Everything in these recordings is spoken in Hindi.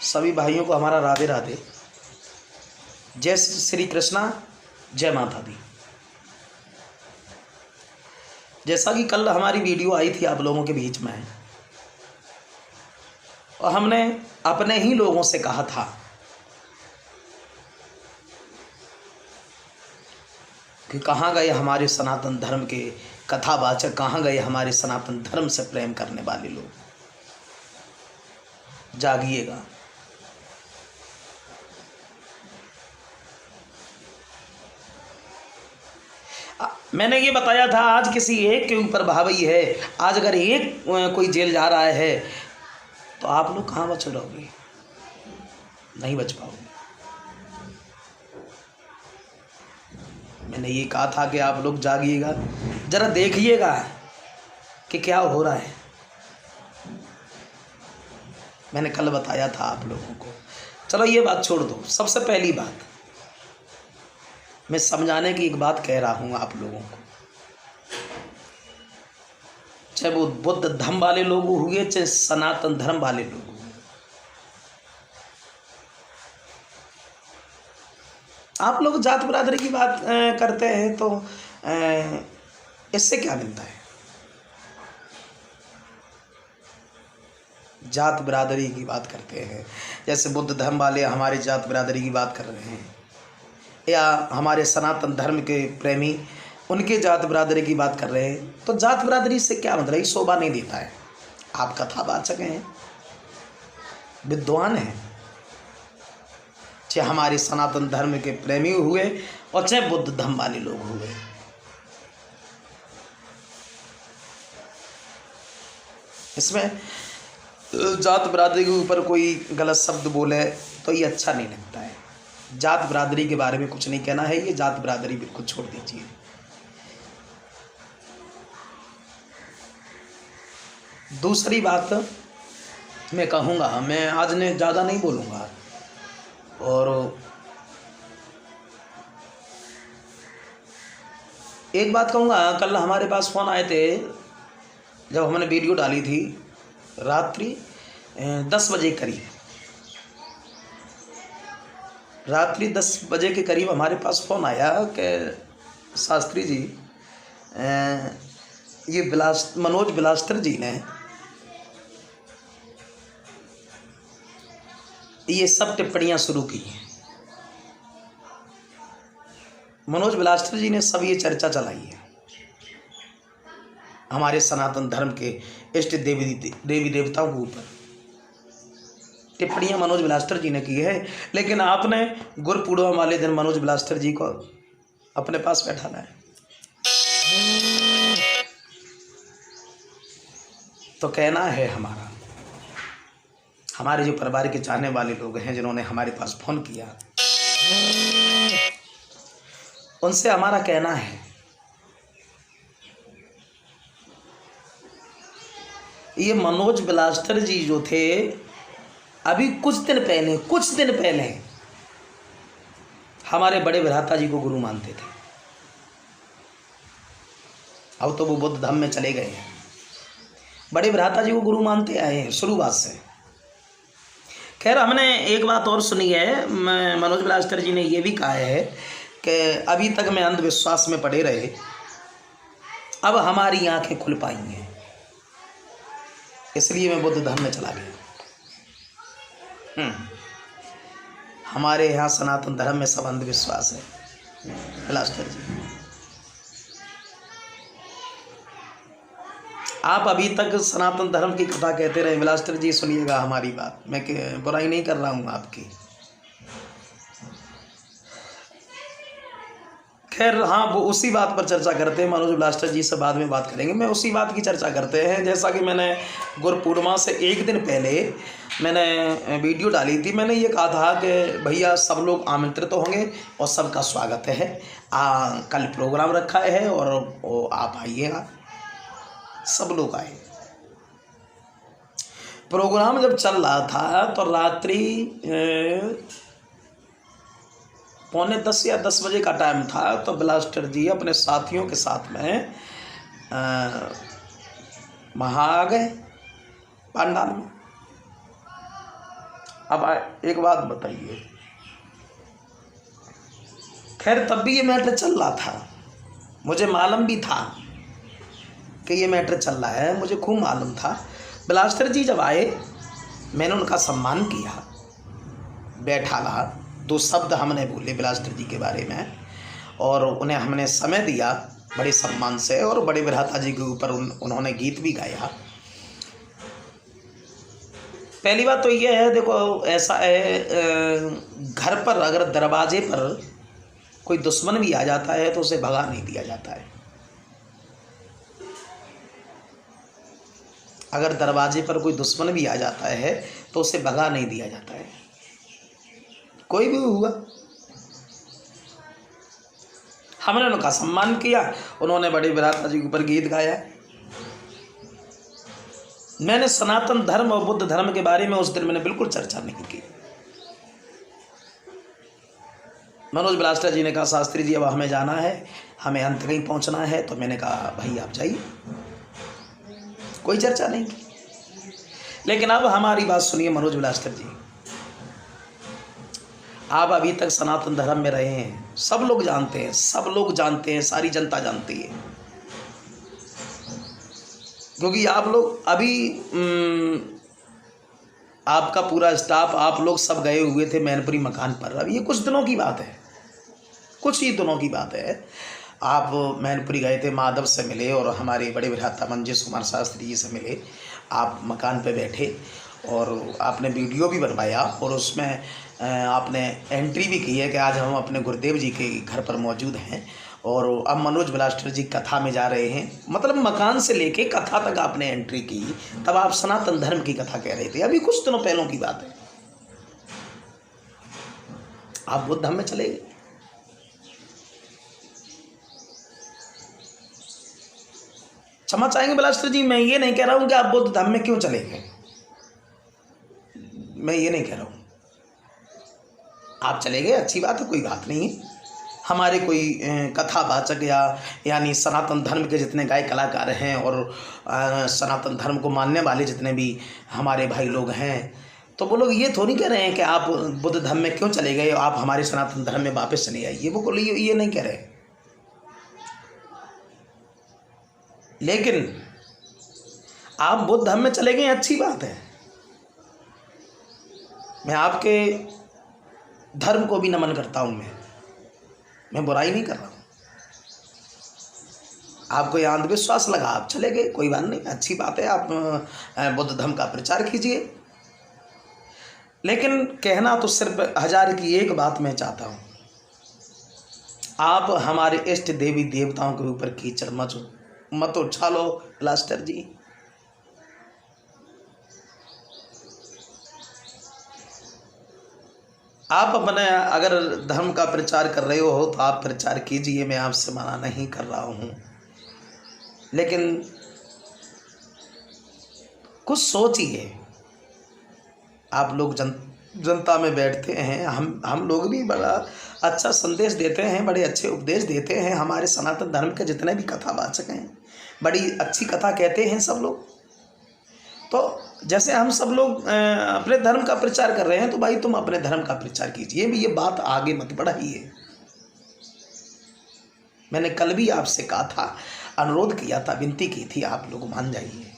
सभी भाइयों को हमारा राधे राधे। जय श्री कृष्णा, जय माता दी। जैसा कि कल हमारी वीडियो आई थी आप लोगों के बीच में, और हमने अपने ही लोगों से कहा था कि कहाँ गए हमारे सनातन धर्म के कथावाचक, कहाँ गए हमारे सनातन धर्म से प्रेम करने वाले लोग। जागिएगा। मैंने ये बताया था आज किसी एक के ऊपर भावई है। आज अगर एक कोई जेल जा रहा है तो आप लोग कहाँ बच रहोगे? नहीं बच पाओगे। मैंने ये कहा था कि आप लोग जागिएगा, जरा देखिएगा कि क्या हो रहा है। मैंने कल बताया था आप लोगों को। चलो ये बात छोड़ दो। सबसे पहली बात मैं समझाने की एक बात कह रहा हूँ आप लोगों को, चाहे वो बुद्ध धर्म वाले लोग हुए चाहे सनातन धर्म वाले लोग हुए। आप लोग जात बिरादरी की बात करते हैं तो इससे क्या मिलता है? जात बिरादरी की बात करते हैं, जैसे बुद्ध धर्म वाले हमारे जात बिरादरी की बात कर रहे हैं, या हमारे सनातन धर्म के प्रेमी उनके जात बिरादरी की बात कर रहे हैं, तो जात बिरादरी से क्या मतलब? ये शोभा नहीं देता है। आप कथावाचक हैं, विद्वान हैं, चाहे हमारे सनातन धर्म के प्रेमी हुए और चाहे बुद्ध धर्म वाले लोग हुए। इसमें जात बिरादरी के ऊपर कोई गलत शब्द बोले तो ये अच्छा नहीं लगता है। जात बिरादरी के बारे में कुछ नहीं कहना है। ये जात बिरादरी बिल्कुल छोड़ दीजिए। दूसरी बात मैं कहूँगा, मैं आज ने ज़्यादा नहीं बोलूँगा, और एक बात कहूँगा। कल हमारे पास फ़ोन आए थे जब हमने वीडियो डाली थी, रात्रि 10 बजे करीब, रात्रि 10 बजे के करीब हमारे पास फ़ोन आया कि शास्त्री जी, ये मनोज बिलास्तर जी ने ये सब टिप्पणियाँ शुरू की हैं। मनोज बिलास्तर जी ने सब ये चर्चा चलाई है हमारे सनातन धर्म के इष्ट देवी देवताओं के ऊपर। टिप्पणियाँ मनोज बिलास्तर जी ने की है, लेकिन आपने गुरुपूर्णिमा वाले दिन मनोज बिलास्तर जी को अपने पास बैठाना है। तो कहना है हमारा, हमारे जो परिवार के चाहने वाले लोग हैं जिन्होंने हमारे पास फ़ोन किया, उनसे हमारा कहना है, ये मनोज बिलास्तर जी जो थे, अभी कुछ दिन पहले हमारे बड़े भ्राता जी को गुरु मानते थे। अब तो वो बुद्ध धर्म में चले गए हैं। बड़े भ्राता जी को गुरु मानते आए हैं शुरुआत से। खैर, हमने एक बात और सुनी है, मनोज बिलास्तर जी ने ये भी कहा है कि अभी तक मैं अंधविश्वास में पड़े रहे, अब हमारी आंखें खुल पाई हैं, इसलिए मैं बुद्ध धर्म में चला गया। हमारे यहाँ सनातन धर्म में सब अंधविश्वास है। बिलास्तर जी, आप अभी तक सनातन धर्म की कथा कहते रहे। बिलास्तर जी सुनिएगा हमारी बात, मैं बुराई नहीं कर रहा हूँ आपकी। खैर, हाँ, वो उसी बात पर चर्चा करते हैं। मनोज बिलास्तर जी से बाद में बात करेंगे। मैं उसी बात की चर्चा करते हैं, जैसा कि मैंने गुरुपूर्णिमा से एक दिन पहले मैंने वीडियो डाली थी। मैंने ये कहा था कि भैया सब लोग आमंत्रित होंगे और सबका स्वागत है। कल प्रोग्राम रखा है और आप आइएगा। सब लोग आए। प्रोग्राम जब चल रहा था तो रात्रि 9:45 या 10 बजे का टाइम था, तो बिलास्तर जी अपने साथियों के साथ में वहाँ आ गए पंडाल में। एक बात बताइए, खैर तब भी ये मैटर चल रहा था, मुझे मालूम भी था कि ये मैटर चल रहा है, मुझे खूब मालूम था। ब्लास्टर जी जब आए मैंने उनका सम्मान किया, बैठा रहा, 2 शब्द हमने बोले ब्लास्टर जी के बारे में और उन्हें हमने समय दिया बड़े सम्मान से, और बड़े विधाता जी के ऊपर उन्होंने गीत भी गाया। पहली बात तो ये है, देखो ऐसा है, घर पर अगर दरवाजे पर कोई दुश्मन भी आ जाता है तो उसे भगा नहीं दिया जाता है। अगर दरवाजे पर कोई दुश्मन भी आ जाता है तो उसे भगा नहीं दिया जाता है, कोई भी हुआ। हमने उनका सम्मान किया, उन्होंने बड़े विधाता जी के ऊपर गीत गाया। मैंने सनातन धर्म और बुद्ध धर्म के बारे में उस दिन मैंने बिल्कुल चर्चा नहीं की। मनोज ब्लास्टर जी ने कहा शास्त्री जी अब हमें जाना है, हमें अंत कहीं पहुंचना है, तो मैंने कहा भाई आप जाइए, कोई चर्चा नहीं की। लेकिन अब हमारी बात सुनिए मनोज ब्लास्टर जी, आप अभी तक सनातन धर्म में रहे हैं, सब लोग जानते हैं, सब लोग जानते हैं, सारी जनता जानती है, क्योंकि आप लोग अभी आपका पूरा स्टाफ, आप लोग सब गए हुए थे मैनपुरी मकान पर। अब ये कुछ दिनों की बात है, कुछ ही दिनों की बात है। आप मैनपुरी गए थे, माधव से मिले और हमारे बड़े विधाता मंजेश कुमार शास्त्री जी से मिले। आप मकान पे बैठे और आपने वीडियो भी बनवाया और उसमें आपने एंट्री भी की है कि आज हम अपने गुरुदेव जी के घर पर मौजूद हैं और अब मनोज ब्लास्टर जी कथा में जा रहे हैं। मतलब मकान से लेके कथा तक आपने एंट्री की, तब आप सनातन धर्म की कथा कह रहे थे। अभी कुछ दिनों पहलों की बात है, आप बुद्ध धर्म में चले गए। क्षमा चाहेंगे ब्लास्टर जी, मैं ये नहीं कह रहा हूं कि आप बुद्ध धर्म में क्यों चले गए, मैं ये नहीं कह रहा हूं। आप चले गए, अच्छी बात है, कोई बात नहीं है। हमारे कोई कथावाचक यानी सनातन धर्म के जितने गायक कलाकार हैं और सनातन धर्म को मानने वाले जितने भी हमारे भाई लोग हैं, तो वो लोग ये थोड़ी कह रहे हैं कि आप बुद्ध धर्म में क्यों चले गए, आप हमारे सनातन धर्म में वापस चले आइए, वो ये नहीं कह रहे। लेकिन आप बुद्ध धर्म में चले गए, अच्छी बात है, मैं आपके धर्म को भी नमन करता हूं, मैं बुराई नहीं कर रहा हूं। आपको ये अंधविश्वास लगा, आप चले गए, कोई बात नहीं, अच्छी बात है, आप बुद्ध धर्म का प्रचार कीजिए। लेकिन कहना तो सिर्फ 1000 की एक बात मैं चाहता हूं, आप हमारे इष्ट देवी देवताओं के ऊपर कीचड़ मत उछालो ब्लास्टर जी। आप अपने अगर धर्म का प्रचार कर रहे हो तो आप प्रचार कीजिए, मैं आपसे मना नहीं कर रहा हूँ, लेकिन कुछ सोचिए। आप लोग जनता में बैठते हैं, हम लोग भी बड़ा अच्छा संदेश देते हैं, बड़े अच्छे उपदेश देते हैं। हमारे सनातन धर्म के जितने भी कथावाचक हैं बड़ी अच्छी कथा कहते हैं सब लोग। तो जैसे हम सब लोग अपने धर्म का प्रचार कर रहे हैं, तो भाई तुम अपने धर्म का प्रचार कीजिए, भी ये बात आगे मत बढ़ाइए। मैंने कल भी आपसे कहा था, अनुरोध किया था, विनती की थी, आप लोग मान जाइए।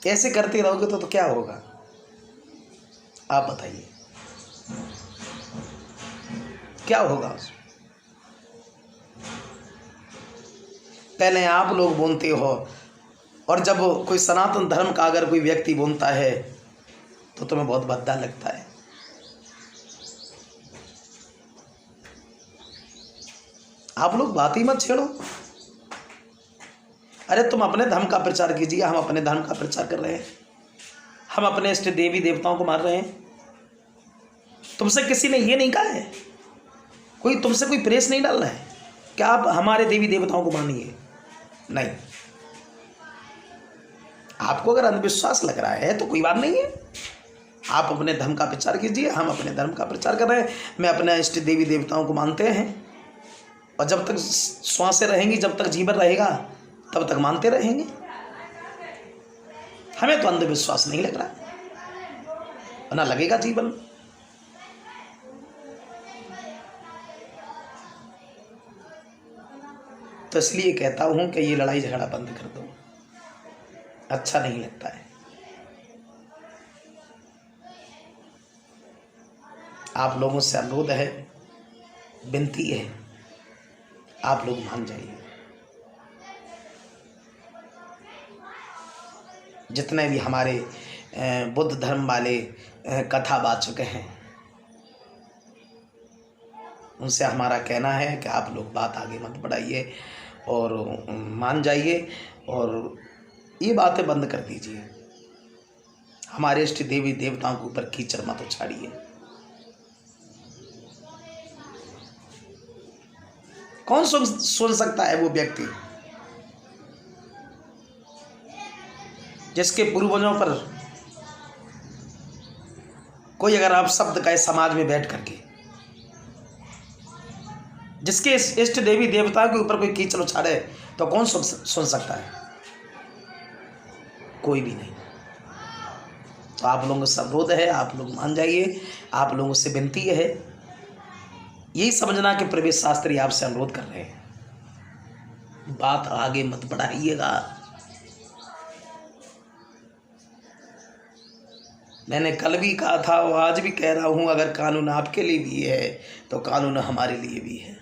ऐसे करते रहोगे तो क्या होगा, आप बताइए, क्या होगा। पहले आप लोग बोलते हो, और जब कोई सनातन धर्म का अगर कोई व्यक्ति बोलता है तो तुम्हें बहुत भद्दा लगता है। आप लोग बात ही मत छेड़ो। अरे तुम अपने धर्म का प्रचार कीजिए, हम अपने धर्म का प्रचार कर रहे हैं, हम अपने इष्ट देवी देवताओं को मान रहे हैं। तुमसे किसी ने ये नहीं कहा है, कोई तुमसे कोई प्रेस नहीं डाल रहा है कि आप हमारे देवी देवताओं को मानिए, नहीं। आपको अगर अंधविश्वास लग रहा है तो कोई बात नहीं है, आप अपने धर्म का प्रचार कीजिए, हम अपने धर्म का प्रचार कर रहे हैं। मैं अपने इष्ट देवी देवताओं को मानते हैं, और जब तक श्वासें रहेंगी, जब तक जीवन रहेगा, तब तक मानते रहेंगे। हमें तो अंधविश्वास नहीं लग रहा, ना लगेगा जीवन। तो इसलिए कहता हूं कि ये लड़ाई झगड़ा बंद कर दो, अच्छा नहीं लगता है। आप लोगों से अनुरोध है, विनती है, आप लोग मान जाइए। जितने भी हमारे बुद्ध धर्म वाले कथावाचक हैं, उनसे हमारा कहना है कि आप लोग बात आगे मत बढ़ाइए और मान जाइए और ये बातें बंद कर दीजिए। हमारे इष्ट देवी देवताओं के ऊपर कीचड़ मत उछाड़िए। कौन सुन सकता है वो व्यक्ति जिसके पूर्वजों पर कोई अगर आप शब्द कहे समाज में बैठ करके, जिसके इष्ट देवी देवता के ऊपर कोई कीचड़ उछाड़े, तो कौन सुन सकता है? कोई भी नहीं। तो आप लोगों से अनुरोध है, आप लोग मान जाइए। आप लोगों से विनती है, यही समझना कि प्रवेश शास्त्री आपसे अनुरोध कर रहे हैं, बात आगे मत बढ़ाइएगा। मैंने कल भी कहा था और आज भी कह रहा हूं, अगर कानून आपके लिए भी है तो कानून हमारे लिए भी है।